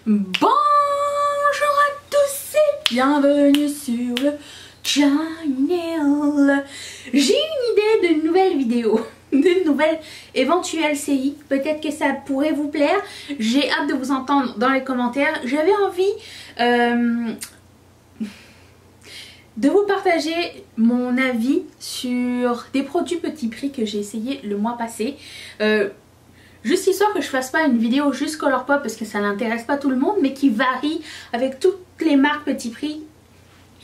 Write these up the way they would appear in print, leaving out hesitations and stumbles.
Bonjour à tous et bienvenue sur le channel. J'ai une idée de nouvelle vidéo, d'une nouvelle éventuelle série. Peut-être que ça pourrait vous plaire. J'ai hâte de vous entendre dans les commentaires. J'avais envie de vous partager mon avis sur des produits petit prix que j'ai essayé le mois passé. Juste histoire que je fasse pas une vidéo juste Colourpop parce que ça n'intéresse pas tout le monde, mais qui varie avec toutes les marques petit prix,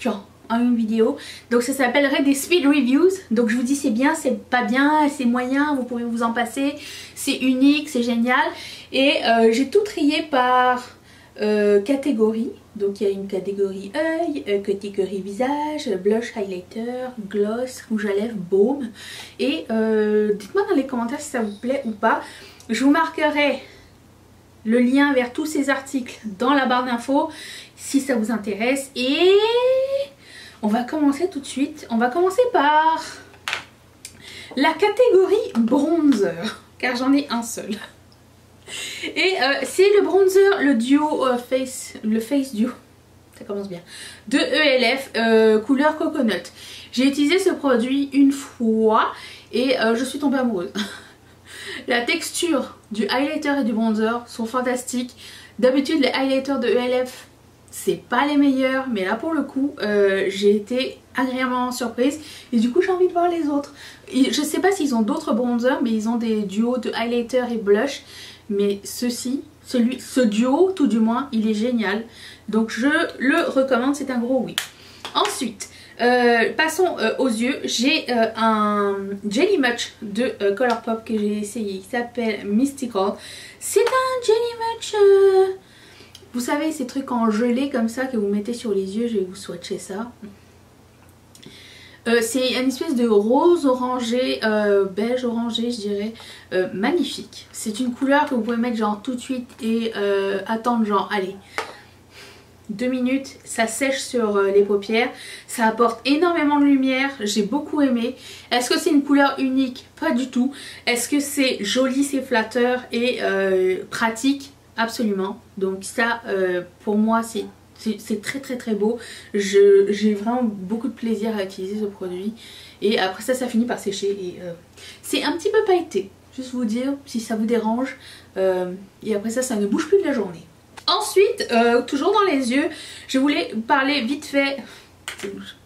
genre en une vidéo. Donc ça s'appellerait des speed reviews. Donc je vous dis c'est bien, c'est pas bien, c'est moyen, vous pouvez vous en passer, c'est unique, c'est génial. Et j'ai tout trié par catégorie. Donc il y a une catégorie œil, catégorie visage, blush, highlighter, gloss, rouge à lèvres, baume. Et dites-moi dans les commentaires si ça vous plaît ou pas. Je vous marquerai le lien vers tous ces articles dans la barre d'infos si ça vous intéresse. Et on va commencer tout de suite. On va commencer par la catégorie bronzer, car j'en ai un seul. Et c'est le bronzer, le duo le face duo, ça commence bien, de ELF, couleur coconut. J'ai utilisé ce produit une fois et je suis tombée amoureuse. La texture du highlighter et du bronzer sont fantastiques. D'habitude les highlighters de ELF c'est pas les meilleurs, mais là pour le coup j'ai été agréablement surprise et du coup j'ai envie de voir les autres. Je sais pas s'ils ont d'autres bronzers, mais ils ont des duos de highlighter et blush. Mais ce duo tout du moins, il est génial. Donc je le recommande, c'est un gros oui. Ensuite, passons aux yeux. J'ai un Jelly Much de Colourpop que j'ai essayé. Il s'appelle Mystical. C'est un Jelly Much... vous savez, ces trucs en gelée comme ça que vous mettez sur les yeux. Je vais vous swatcher ça. C'est une espèce de rose orangé, beige orangé je dirais, magnifique. C'est une couleur que vous pouvez mettre genre tout de suite et attendre genre allez 2 minutes, ça sèche sur les paupières, ça apporte énormément de lumière, j'ai beaucoup aimé. Est-ce que c'est une couleur unique? Pas du tout. Est-ce que c'est joli, c'est flatteur et pratique? Absolument. Donc ça pour moi c'est très très très beau. J'ai vraiment beaucoup de plaisir à utiliser ce produit. Et après ça finit par sécher. Et c'est un petit peu pailleté. Juste vous dire si ça vous dérange. Et après ça ne bouge plus de la journée. Ensuite, toujours dans les yeux, je voulais vous parler vite fait.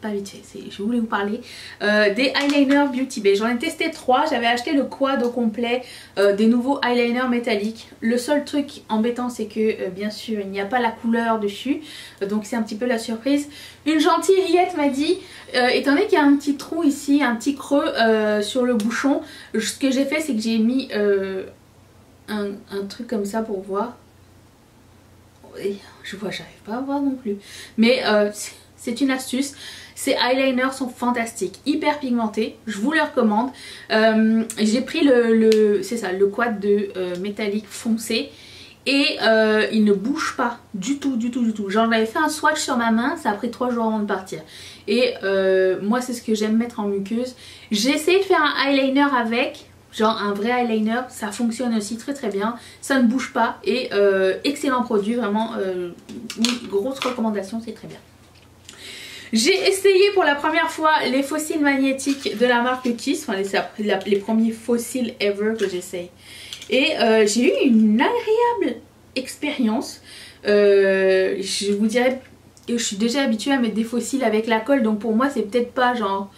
Pas vite fait, je voulais vous parler des eyeliners Beauty Bay. J'en ai testé 3, j'avais acheté le quad au complet des nouveaux eyeliners métalliques. Le seul truc embêtant c'est que bien sûr il n'y a pas la couleur dessus, donc c'est un petit peu la surprise. Une gentille Riette m'a dit, étant donné qu'il y a un petit trou ici, un petit creux sur le bouchon, ce que j'ai fait c'est que j'ai mis un truc comme ça pour voir. J'arrive pas à voir non plus, mais c'est une astuce. Ces eyeliners sont fantastiques, hyper pigmentés, je vous les recommande. J'ai pris le quad de métallique foncé et il ne bouge pas du tout. J'en avais fait un swatch sur ma main, ça a pris 3 jours avant de partir. Et moi c'est ce que j'aime mettre en muqueuse. J'ai essayé de faire un eyeliner avec, genre un vrai eyeliner, ça fonctionne aussi très très bien, ça ne bouge pas et excellent produit, vraiment une grosse recommandation, c'est très bien. J'ai essayé pour la première fois les fossiles magnétiques de la marque Kiss, enfin les premiers fossiles ever que j'essaye. Et j'ai eu une agréable expérience. Je vous dirais, je suis déjà habituée à mettre des fossiles avec la colle, donc pour moi c'est peut-être pas genre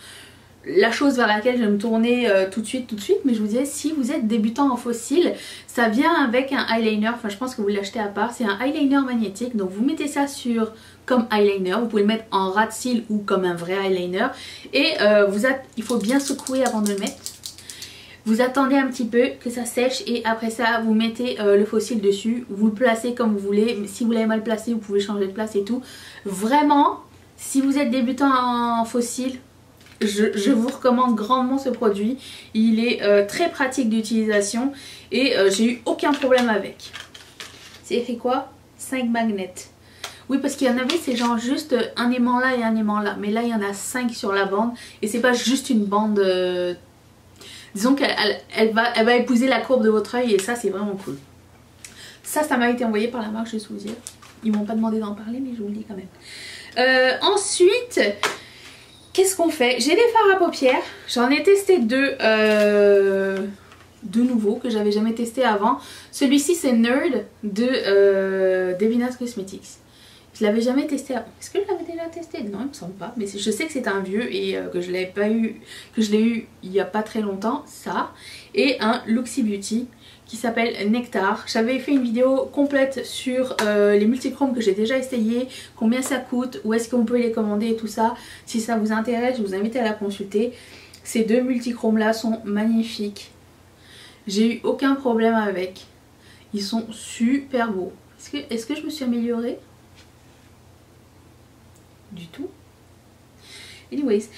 la chose vers laquelle je vais me tourner tout de suite, mais je vous disais, si vous êtes débutant en fossile, ça vient avec un eyeliner, enfin je pense que vous l'achetez à part, c'est un eyeliner magnétique, donc vous mettez ça sur comme eyeliner, vous pouvez le mettre en ras de cils ou comme un vrai eyeliner, et il faut bien secouer avant de le mettre. Vous attendez un petit peu que ça sèche et après ça vous mettez le fossile dessus, vous le placez comme vous voulez, si vous l'avez mal placé vous pouvez changer de place et tout. Vraiment, si vous êtes débutant en fossile, je vous recommande grandement ce produit. Il est très pratique d'utilisation et j'ai eu aucun problème avec. C'est écrit quoi? 5 magnets. Oui, parce qu'il y en avait, c'est genre juste un aimant là et un aimant là. Mais là, il y en a 5 sur la bande. Et c'est pas juste une bande... disons qu'elle va épouser la courbe de votre œil et ça, c'est vraiment cool. Ça m'a été envoyé par la marque, je vais vous dire. Ils m'ont pas demandé d'en parler, mais je vous le dis quand même. Ensuite, qu'est-ce qu'on fait? J'ai des fards à paupières. J'en ai testé deux nouveaux que j'avais jamais testé avant. Celui-ci, c'est Nerd de Devinas Cosmetics. Je l'avais jamais testé avant. Est-ce que je l'avais déjà testé? Non, il me semble pas. Mais je sais que c'est un vieux et que je l'ai eu il y a pas très longtemps. Ça. Et un Luxy Beauty qui s'appelle Nectar. J'avais fait une vidéo complète sur les multichromes que j'ai déjà essayé, combien ça coûte, où est-ce qu'on peut les commander et tout ça. Si ça vous intéresse, je vous invite à la consulter. Ces deux multichromes là sont magnifiques. J'ai eu aucun problème avec. Ils sont super beaux. Est-ce que je me suis améliorée? Du tout. Anyways,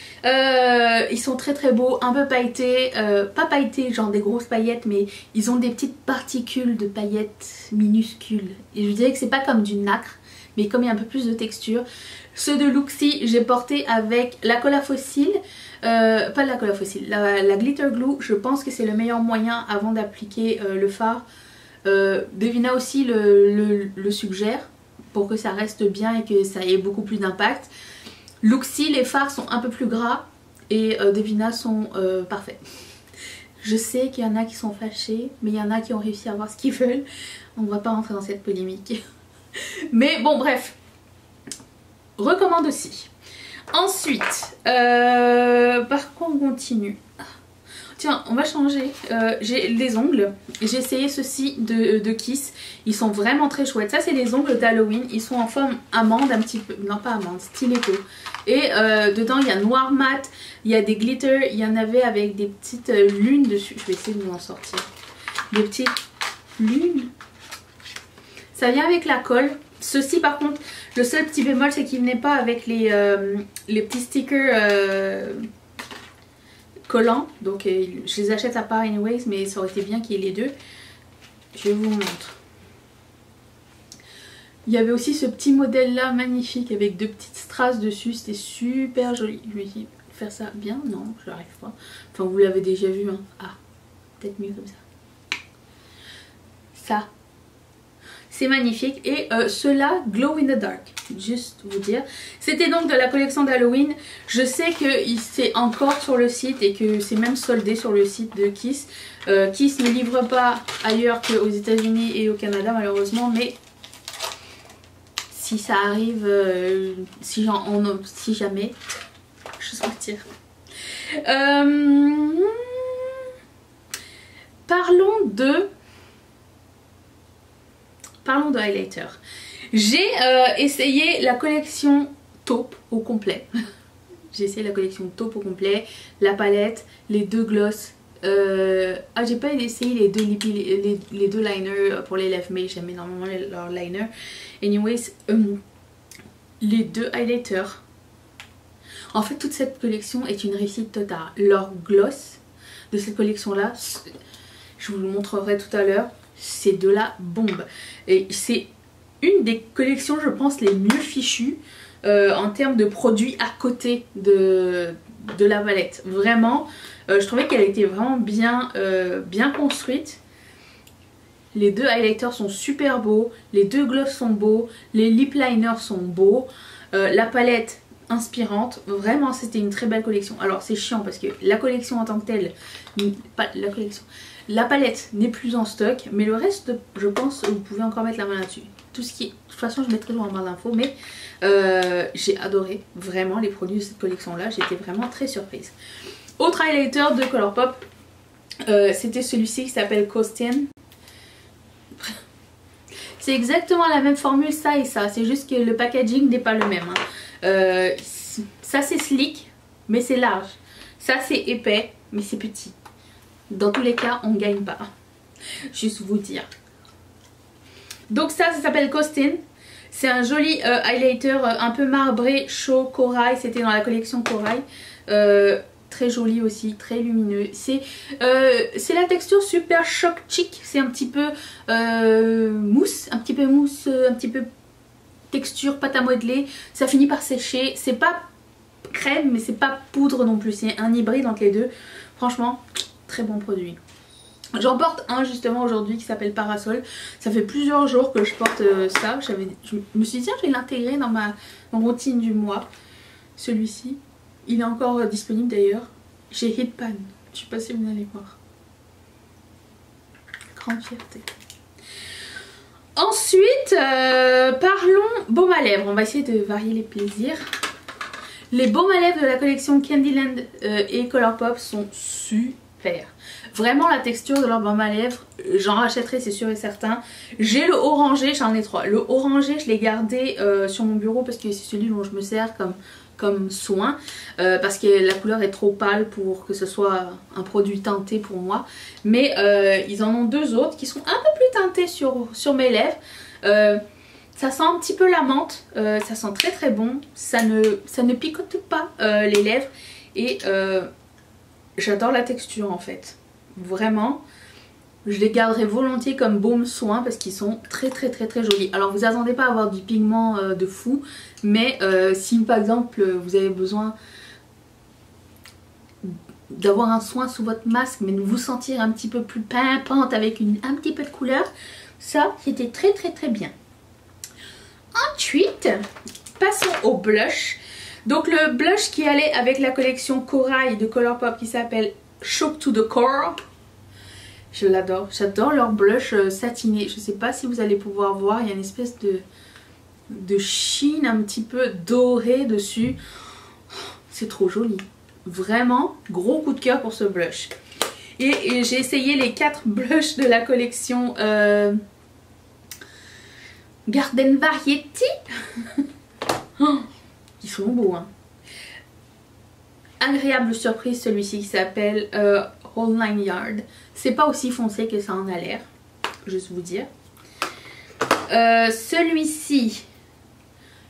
ils sont très très beaux, un peu pailletés, pas pailletés genre des grosses paillettes, mais ils ont des petites particules de paillettes minuscules. Et je dirais que c'est pas comme du nacre, mais comme il y a un peu plus de texture. Ceux de Luxy, j'ai porté avec la colle à fossile, pas la colle à fossile, la glitter glue. Je pense que c'est le meilleur moyen avant d'appliquer le fard. Devina aussi le suggère pour que ça reste bien et que ça ait beaucoup plus d'impact. Luxy, les fards sont un peu plus gras et Devina sont parfaits. Je sais qu'il y en a qui sont fâchés, mais il y en a qui ont réussi à avoir ce qu'ils veulent. On va pas rentrer dans cette polémique. Mais bon, bref. Recommande aussi. Ensuite, par quoi on continue? Tiens, on va changer. J'ai les ongles. J'ai essayé ceux-ci de Kiss. Ils sont vraiment très chouettes. Ça, c'est les ongles d'Halloween. Ils sont en forme amande, un petit peu. Non, pas amande, stiletto. Et dedans, il y a noir mat. Il y a des glitters. Il y en avait avec des petites lunes dessus. Je vais essayer de vous en sortir. Des petites lunes. Ça vient avec la colle. Ceci, par contre, le seul petit bémol, c'est qu'il venait pas avec les petits stickers. Collants, donc je les achète à part anyways, mais ça aurait été bien qu'il y ait les deux. Je vous montre. Il y avait aussi ce petit modèle là magnifique avec deux petites strass dessus, c'était super joli. Je me dis, faire ça bien? Non, je n'arrive pas. Enfin, vous l'avez déjà vu, hein. Ah, peut-être mieux comme ça. Ça, c'est magnifique. Et ceux-là, Glow in the Dark, juste vous dire. C'était donc de la collection d'Halloween. Je sais que c'est encore sur le site et que c'est même soldé sur le site de Kiss. Kiss ne livre pas ailleurs qu'aux États-Unis et au Canada malheureusement, mais si ça arrive, si jamais, je sortir. Parlons de highlighter. J'ai essayé la collection taupe au complet. J'ai essayé la collection taupe au complet, la palette, les deux gloss. Ah, j'ai pas essayé les deux liners pour les lèvres, mais j'aime énormément leurs liners. Anyways, les deux highlighters. En fait, toute cette collection est une réussite totale. Leur gloss de cette collection là, je vous le montrerai tout à l'heure. Ces deux-là bombent. Et c'est une des collections, je pense, les mieux fichues en termes de produits à côté de la palette. Vraiment, je trouvais qu'elle était vraiment bien construite. Les deux highlighters sont super beaux, les deux gloss sont beaux, les lip liners sont beaux, la palette inspirante. Vraiment, c'était une très belle collection. Alors, c'est chiant parce que la collection en tant que telle, la palette n'est plus en stock, mais le reste, je pense, vous pouvez encore mettre la main là-dessus. Tout ce qui est... De toute façon, je mettrai toujours en barre d'infos, mais j'ai adoré vraiment les produits de cette collection-là. J'étais vraiment très surprise. Autre highlighter de Colourpop, c'était celui-ci qui s'appelle Costin. C'est exactement la même formule, ça et ça. C'est juste que le packaging n'est pas le même. Hein. Ça, c'est slick, mais c'est large. Ça, c'est épais, mais c'est petit. Dans tous les cas, on ne gagne pas. Juste vous dire. Donc ça s'appelle Costin. C'est un joli highlighter un peu marbré, chaud, corail. C'était dans la collection corail. Très joli aussi, très lumineux. C'est la texture super choc chic. C'est un petit peu mousse, un petit peu texture pâte à modeler. Ça finit par sécher. C'est pas crème, mais c'est pas poudre non plus. C'est un hybride entre les deux. Franchement, très bon produit. J'en porte un justement aujourd'hui qui s'appelle Parasol. Ça fait plusieurs jours que je porte ça. Je me suis dit tiens, je vais l'intégrer dans ma routine du mois. Celui-ci, il est encore disponible d'ailleurs. Chez Hitpan. Je sais pas si vous allez voir. Grande fierté. Ensuite, parlons baume à lèvres. On va essayer de varier les plaisirs. Les baumes à lèvres de la collection Candyland et Colourpop sont super. Vraiment la texture de leur baume à lèvres, j'en rachèterai c'est sûr et certain. J'ai le orangé, j'en ai 3. Le orangé je l'ai gardé sur mon bureau parce que c'est celui dont je me sers comme soin. Parce que la couleur est trop pâle pour que ce soit un produit teinté pour moi. Mais ils en ont 2 autres qui sont un peu plus teintés sur mes lèvres. Ça sent un petit peu la menthe, ça sent très très bon. Ça ne picote pas les lèvres. Et j'adore la texture en fait. Vraiment, je les garderai volontiers comme baume soin parce qu'ils sont très très très très jolis. Alors vous attendez pas à avoir du pigment de fou, mais si par exemple vous avez besoin d'avoir un soin sous votre masque mais de vous sentir un petit peu plus pimpante avec un petit peu de couleur, ça c'était très très très bien. Ensuite, passons au blush. Donc le blush qui allait avec la collection Corail de Colourpop qui s'appelle Shock to the Core. Je l'adore, j'adore leur blush satiné. Je sais pas si vous allez pouvoir voir, il y a une espèce de sheen un petit peu doré dessus. C'est trop joli. Vraiment, gros coup de cœur pour ce blush. Et j'ai essayé les 4 blushs de la collection Garden Variety. Oh, ils sont beaux hein. Agréable surprise celui-ci qui s'appelle Whole Nine Yard. C'est pas aussi foncé que ça en a l'air, juste vous dire.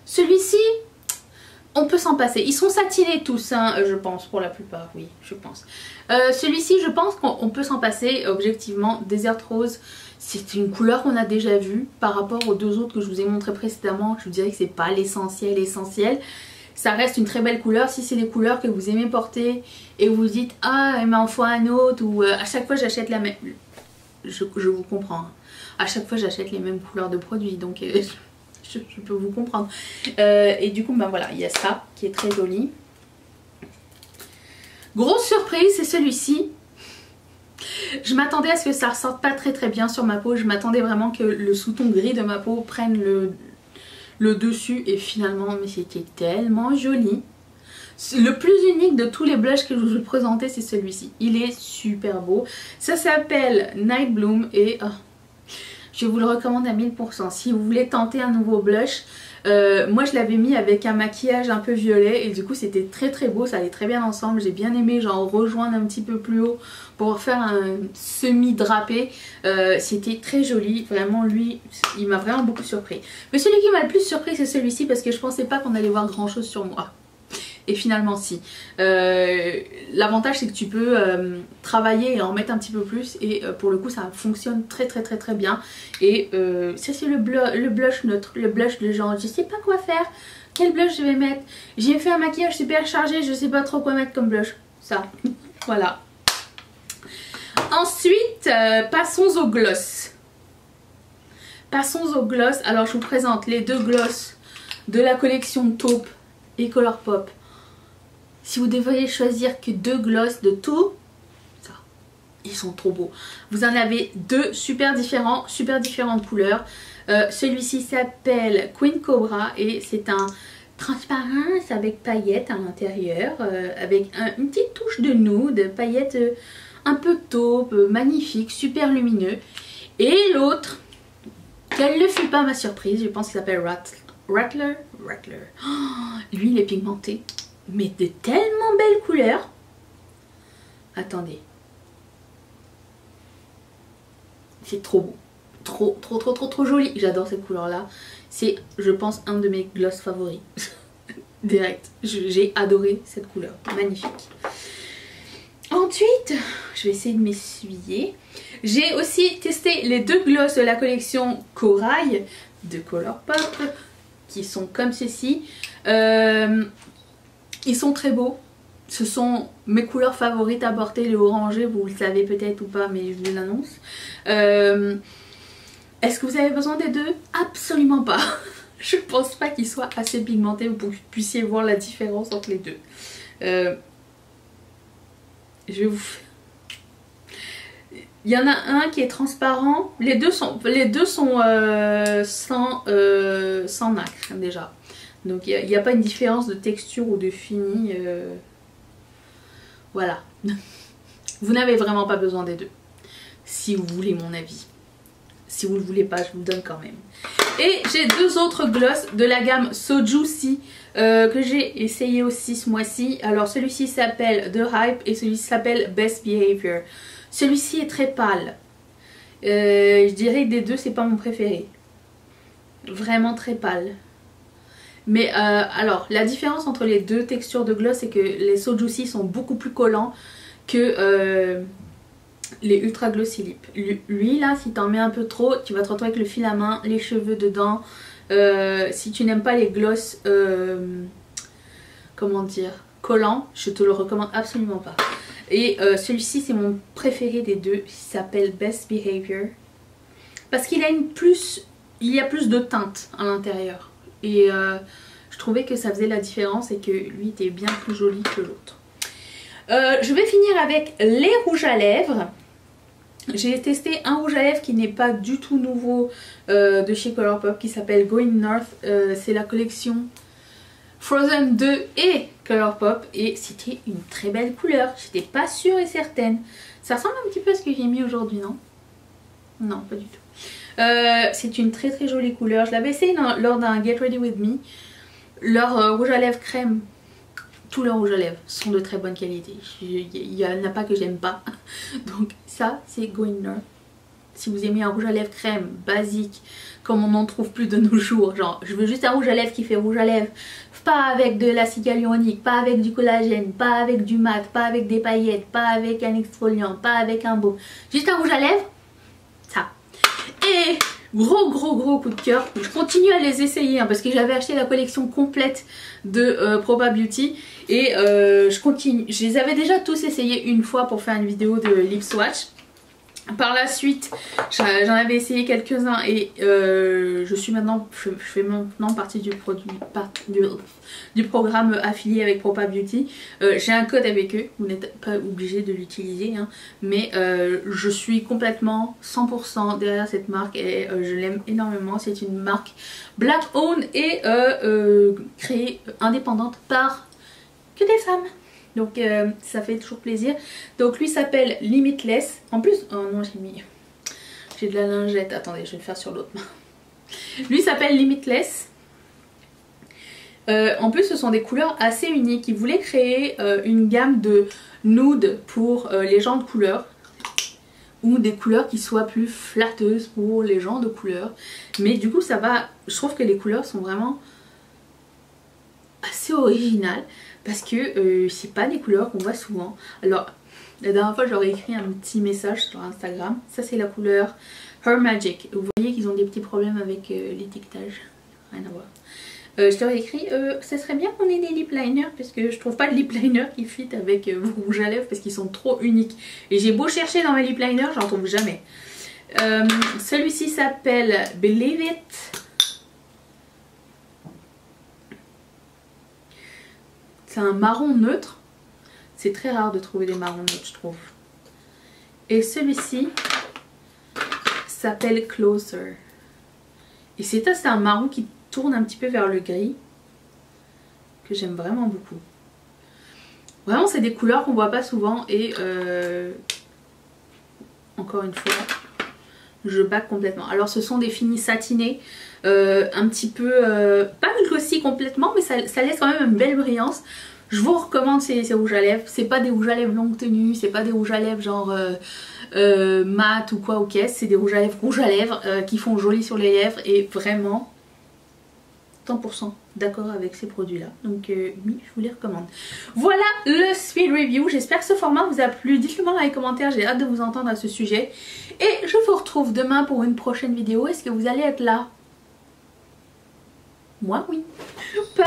Celui-ci, on peut s'en passer. Ils sont satinés tous, hein, je pense, pour la plupart, oui, je pense. Celui-ci, je pense qu'on peut s'en passer, objectivement. Desert Rose, c'est une couleur qu'on a déjà vue par rapport aux 2 autres que je vous ai montré précédemment. Je vous dirais que c'est pas l'essentiel. Ça reste une très belle couleur. Si c'est des couleurs que vous aimez porter et vous dites ah il m'en faut un autre ou à chaque fois j'achète la même, je vous comprends. Hein. À chaque fois j'achète les mêmes couleurs de produits donc je peux vous comprendre. Et du coup ben voilà, il y a ça qui est très joli. Grosse surprise, c'est celui-ci. Je m'attendais à ce que ça ressorte pas très bien sur ma peau. Je m'attendais vraiment que le sous-ton gris de ma peau prenne le dessus et finalement mais c'était tellement joli. Le plus unique de tous les blushs que je vous présentais c'est celui-ci. Il est super beau. Ça s'appelle Night Bloom et je vous le recommande à 1000%. Si vous voulez tenter un nouveau blush, moi je l'avais mis avec un maquillage un peu violet et du coup c'était très très beau, ça allait très bien ensemble. J'ai bien aimé genre rejoindre un petit peu plus haut pour faire un semi-drapé. C'était très joli, vraiment lui il m'a vraiment beaucoup surpris. Mais celui qui m'a le plus surpris c'est celui-ci parce que je pensais pas qu'on allait voir grand chose sur moi. Et finalement si. L'avantage c'est que tu peux travailler et en mettre un petit peu plus et pour le coup ça fonctionne très bien. Et ça c'est le blush neutre, le blush de genre je sais pas quoi faire, quel blush je vais mettre, j'ai fait un maquillage super chargé, je sais pas trop quoi mettre comme blush. Ça, voilà. Ensuite passons au gloss. Alors je vous présente les 2 gloss de la collection Taupe et Colourpop. Si vous devriez choisir que 2 gloss de tout, ça, ils sont trop beaux. Vous en avez 2 super différentes couleurs. Celui-ci s'appelle Queen Cobra et c'est un transparence avec paillettes à l'intérieur, avec une petite touche de nude, paillettes un peu taupe, magnifique, super lumineux. Et l'autre, quelle ne fut pas ma surprise, je pense qu'il s'appelle Rattler. Oh, lui il est pigmenté. Mais de tellement belles couleurs. Attendez. C'est trop beau. Trop joli. J'adore cette couleur là. C'est je pense un de mes gloss favoris. Direct. J'ai adoré cette couleur. Magnifique. Ensuite, je vais essayer de m'essuyer. J'ai aussi testé les 2 gloss de la collection Corail de Colourpop. Qui sont comme ceci. Ils sont très beaux, ce sont mes couleurs favorites à porter, le orangé, vous le savez peut-être ou pas, mais je vous l'annonce. Est-ce que vous avez besoin des deux? Absolument pas. Je pense pas qu'ils soient assez pigmentés pour que vous puissiez voir la différence entre les deux. Je vais vous... Il y en a un qui est transparent. Les deux sont sans nacre déjà. Donc il n'y a pas une différence de texture ou de fini. Voilà. Vous n'avez vraiment pas besoin des deux. Si vous voulez mon avis. Si vous ne le voulez pas, je vous le donne quand même. Et j'ai deux autres gloss de la gamme So Juicy que j'ai essayé aussi ce mois-ci. Alors celui-ci s'appelle The Hype et celui-ci s'appelle Best Behavior. Celui-ci est très pâle. Je dirais que des deux, c'est pas mon préféré. Vraiment très pâle. Mais alors, la différence entre les deux textures de gloss, c'est que les So Juicy sont beaucoup plus collants que les Ultra Glossy Lip. Lui là, si t'en mets un peu trop, tu vas te retrouver avec le fil à main, les cheveux dedans. Si tu n'aimes pas les gloss, comment dire, collants, je te le recommande absolument pas. Et celui-ci c'est mon préféré des deux, il s'appelle Best Behavior. Parce qu'il a il y a plus de teinte à l'intérieur. Et je trouvais que ça faisait la différence et que lui était bien plus joli que l'autre. Je vais finir avec les rouges à lèvres. J'ai testé un rouge à lèvres qui n'est pas du tout nouveau de chez Colourpop qui s'appelle Going North. C'est la collection Frozen 2 et Colourpop et c'était une très belle couleur. J'étais pas sûre et certaine. Ça ressemble un petit peu à ce que j'ai mis aujourd'hui, non? Non, pas du tout. C'est une très très jolie couleur. Je l'avais essayé lors d'un Get Ready With Me. Leur rouge à lèvres crème, tous leurs rouges à lèvres sont de très bonne qualité. Il n'y en a pas que j'aime pas. Donc ça c'est Going North. Si vous aimez un rouge à lèvres crème basique comme on n'en trouve plus de nos jours, genre je veux juste un rouge à lèvres qui fait rouge à lèvres, pas avec de l'acide hyaluronique, pas avec du collagène, pas avec du mat, pas avec des paillettes, pas avec un exfoliant, pas avec un baume, juste un rouge à lèvres, ça. Et gros coup de cœur, je continue à les essayer hein, parce que j'avais acheté la collection complète de Proba Beauty et je continue. Je les avais déjà tous essayés une fois pour faire une vidéo de lip swatch. Par la suite j'en avais essayé quelques-uns et je fais maintenant partie du programme affilié avec Proba Beauty. J'ai un code avec eux, vous n'êtes pas obligé de l'utiliser hein, mais je suis complètement 100% derrière cette marque et je l'aime énormément. C'est une marque black owned et créée indépendante par que des femmes. Donc ça fait toujours plaisir. Donc lui s'appelle Limitless. En plus, oh non j'ai de la lingette. Attendez, je vais le faire sur l'autre main. Lui s'appelle Limitless. En plus ce sont des couleurs assez uniques. Ils voulaient créer une gamme de nude pour les gens de couleur. Ou des couleurs qui soient plus flatteuses pour les gens de couleur. Mais du coup ça va. Je trouve que les couleurs sont vraiment assez originales. Parce que c'est pas des couleurs qu'on voit souvent. Alors la dernière fois j'aurais écrit un petit message sur Instagram. Ça c'est la couleur Her Magic. Vous voyez qu'ils ont des petits problèmes avec l'étiquetage. Rien à voir. Je leur ai écrit ça serait bien qu'on ait des lip liners. Parce que je trouve pas de lip liner qui fit avec vos rouges à lèvres. Parce qu'ils sont trop uniques. Et j'ai beau chercher dans mes lip liners, j'en trouve jamais. Celui-ci s'appelle Believe It. C'est un marron neutre. C'est très rare de trouver des marrons neutres, je trouve. Et celui-ci s'appelle Closer. Et c'est un marron qui tourne un petit peu vers le gris. Que j'aime vraiment beaucoup. Vraiment, c'est des couleurs qu'on voit pas souvent. Et encore une fois, je back complètement. Alors ce sont des finis satinés. Un petit peu, pas glossy complètement, mais ça laisse quand même une belle brillance. Je vous recommande ces rouges à lèvres. C'est pas des rouges à lèvres longue tenue, c'est pas des rouges à lèvres genre mat ou quoi ou qu'est-ce. C'est des rouges à lèvres qui font joli sur les lèvres et vraiment 100% d'accord avec ces produits là. Donc oui, je vous les recommande. Voilà le speed review. J'espère que ce format vous a plu. Dites-le moi dans les commentaires, j'ai hâte de vous entendre à ce sujet. Et je vous retrouve demain pour une prochaine vidéo. Est-ce que vous allez être là? Moi oui. Bye.